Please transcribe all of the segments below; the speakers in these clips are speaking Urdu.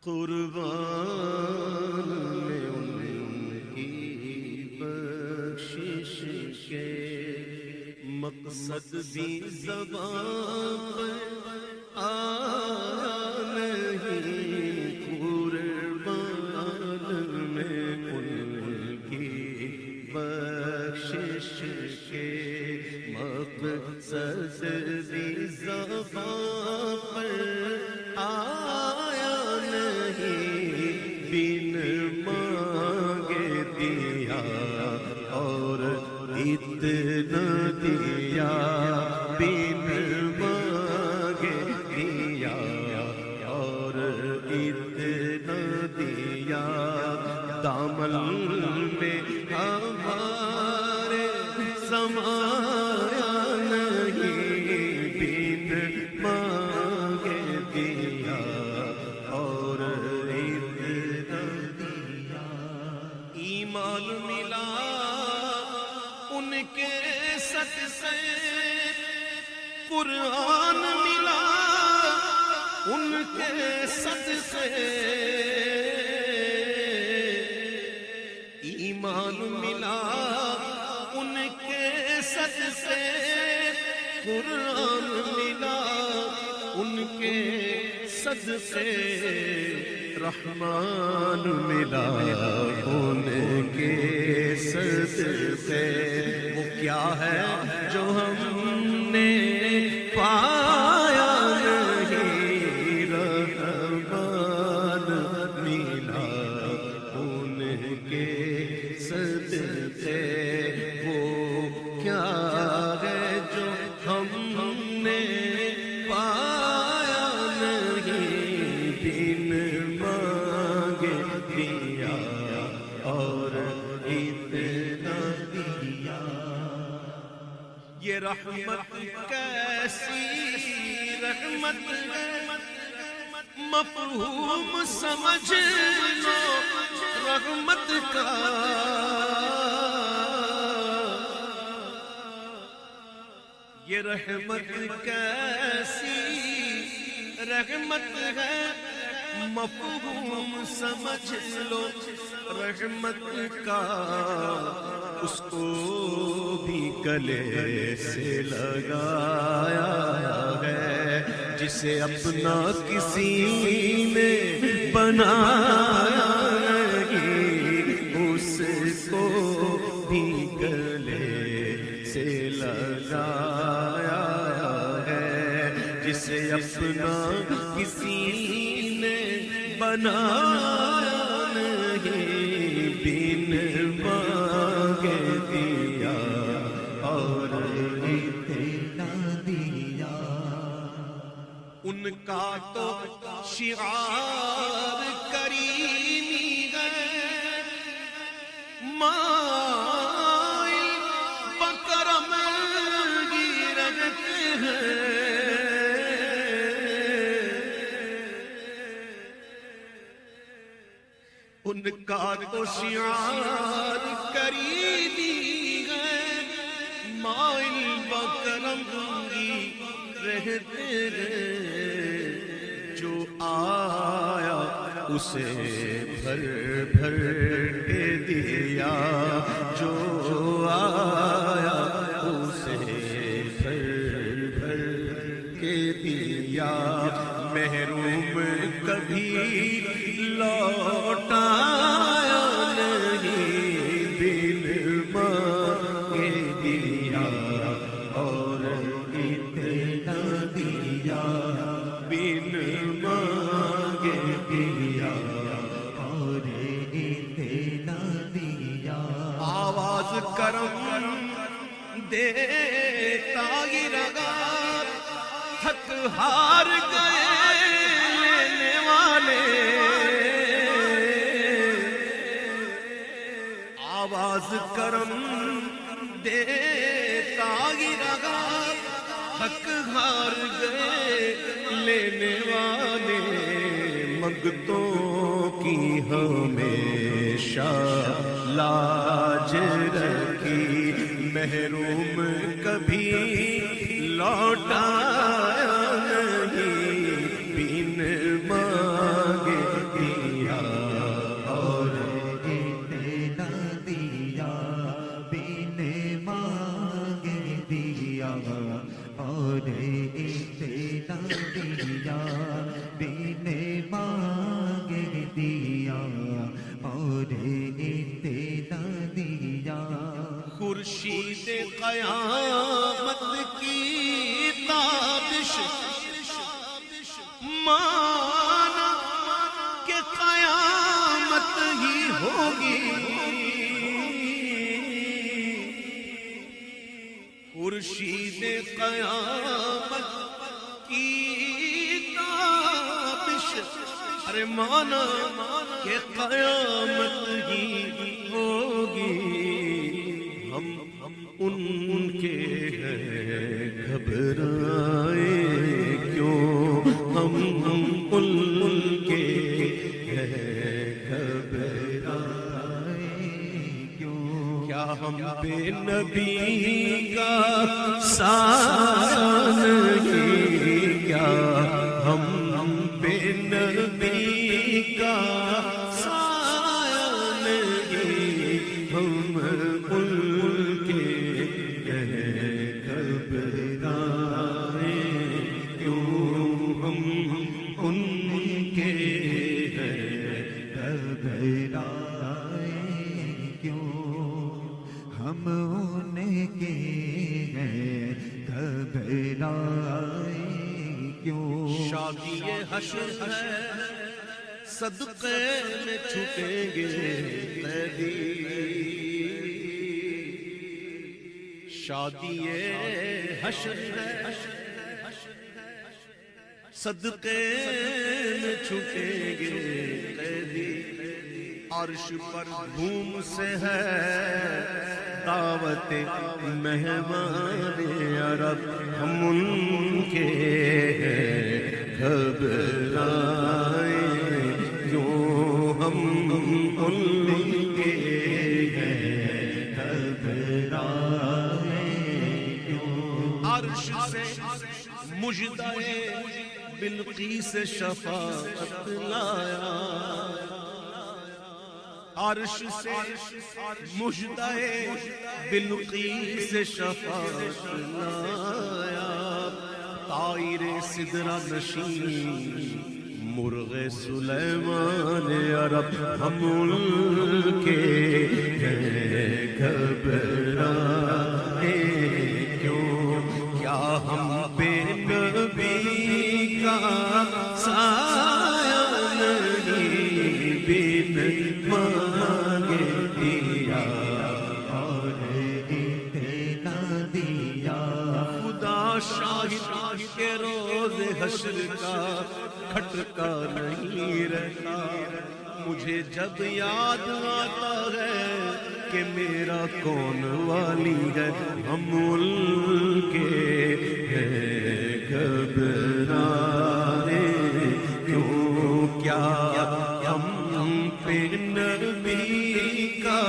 قربان میں ان کی بخشش کے مقصد بھی زبان پر آیا نہیں، قربان میں ان کی بخشش کے مقصد بھی زبان پر آیا نہیں، بن مانگے دیا اور اتنا دیا، بن مانگے دیا اور اتنا دیا، دامن میں ہمارے سمایا نہیں، بن مانگے دیا اور اتنا دیا۔ ایمان ملا ان کے صدقے، قرآن ملا ان کے صدقے، ایمان ملا ان کے صدقے، قرآن ملا ان کے صدقے، رحمان ملا ان کے صدقے۔ وہ کیا ہے جو ہم نے پایا نہیں، رحمان ملا ان کے صدقے۔ وہ کیا ہے جو ہم نے پایا نہیں، بن مانگے دیا اور اتنا دیا۔ یہ رحمت کیسی رحمت ہے، مفہوم سمجھ لو رحمت کا، یہ رحمت کیسی رحمت ہے، مفہوم سمجھ لو رحمت کا، اس کو بھی گلے سے لگایا ہے، جسے اپنا کسی نے بنایا نہیں، اس کو بھی گلے سے لگایا ہے، جسے اپنا کسی نے بنایا نہیں، بن مانگے دیا اور اتنا دیا۔ ان کا تو شعار کریمی ہے، مائل بکرم گیرت ہے، ان کا تو شعار کریمی ہے، مائل بکرم رہتے ہیں، جو آیا اسے بھر بھر کے دیا، جو آیا اسے بھر بھر کے دیا، محروم کبھی لوٹایا نہیں، بن مانگے دیا اور اتنا دیا، بن مانگے دیا اور اتنا دیا۔ آواز کرم دیتا ہی رہا، تھک ہار گئے لینے والے، آواز کرم دیتا ہی رہا، تھک ہار گئے لینے والے، منگتوں کی ہمیشہ لاج رکھی، محروم کبھی لوٹایا نہیں، بن مانگے اور دیا خورشید قیامت کی تابش مانا کہ قیامت ہی ہوگی خورشید قیامت کی تابش ارے مانا کہ قیامت ہی ہوگی ہم ان کے ہیں گھبرائے کیوں ہم ان کے ہیں گھبرائے کیوں کیا ہم بے نبی کا سایہ نہیں کیا ہم بے نبی کا سایہ نہیں ہم ان کے گھبرائے کیوں ہم ان کے گھبرائے کیوں ہم ان کے گھبرائے کیوں شادی حشر ہے صدقے میں چھٹیں گے قیدی شادی حشر ہے صدقے میں چھٹیں گے قیدی عرش پر دھوم سے ہے دعوت مہمان عرب ہم ان کے گھبرائے کیوں ہم ان کے گھبرائے کیوں عرش سے مژدہ بلقیس شفاعت لایا عرش سے مژدہ بلقیس شفاعت لایا طائر سدرہ نشین مرغ سلیمان عرب ہم ان کے گھبرائے کیوں کیا ہم بے نبی کا سایہ نہیں بن مانگے دیا اور اتنا دیا خدا شاہد کے روز حشر کا کھٹکا نہیں رہتا مجھے جب یاد آتا ہے کہ میرا کون والی ہے ہم ان کے گھبرائے کیوں کیا ہم پہ نبی کا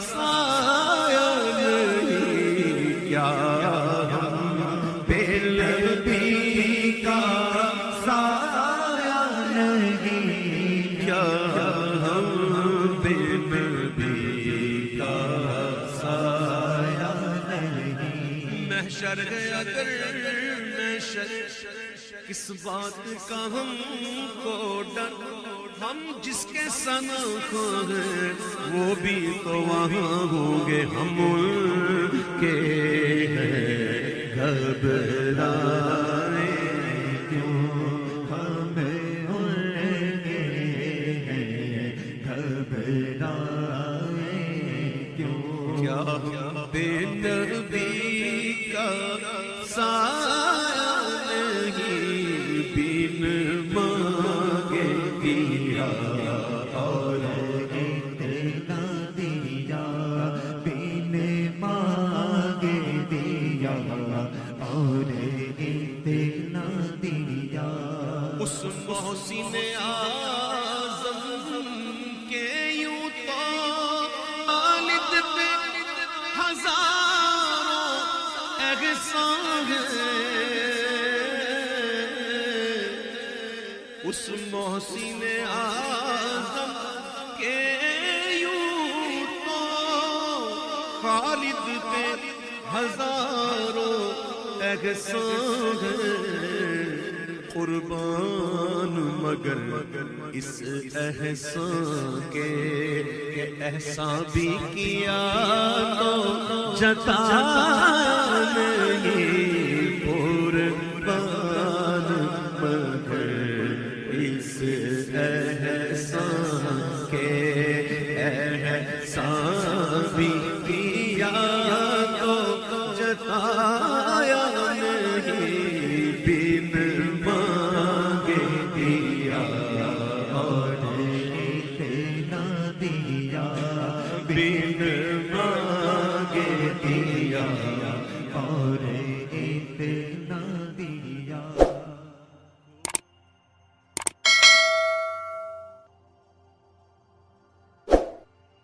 سایہ نہیں کیا ہم پہ نبی کا سایہ نہیں کیا ہم پہ نبی کا سایہ نہیں محشر ہے اگر محشر کس بات کا ہم کو ڈر ہم جس کے سنخ ہیں وہ بھی تو وہاں ہوں گے ہم ان کے گھبرائے کیوں ہمیں ان کے گھبرائے کیوں کیا بے نبی کا سایہ نہیں بن مانگے دیا اور اتنا دیا بن مانگے دیا اور اتنا دیا اس محسن اعظم کے یوں تو والد پہ ہزاروں احسان ہے اس محسن اعظم کے یوں تو خالد پہ ہزاروں احسان ہے قربان مگر اس احسان کے کہ احسان بھی کیا تو جتا نہیں، قربان مگر اس احسان کے، احسان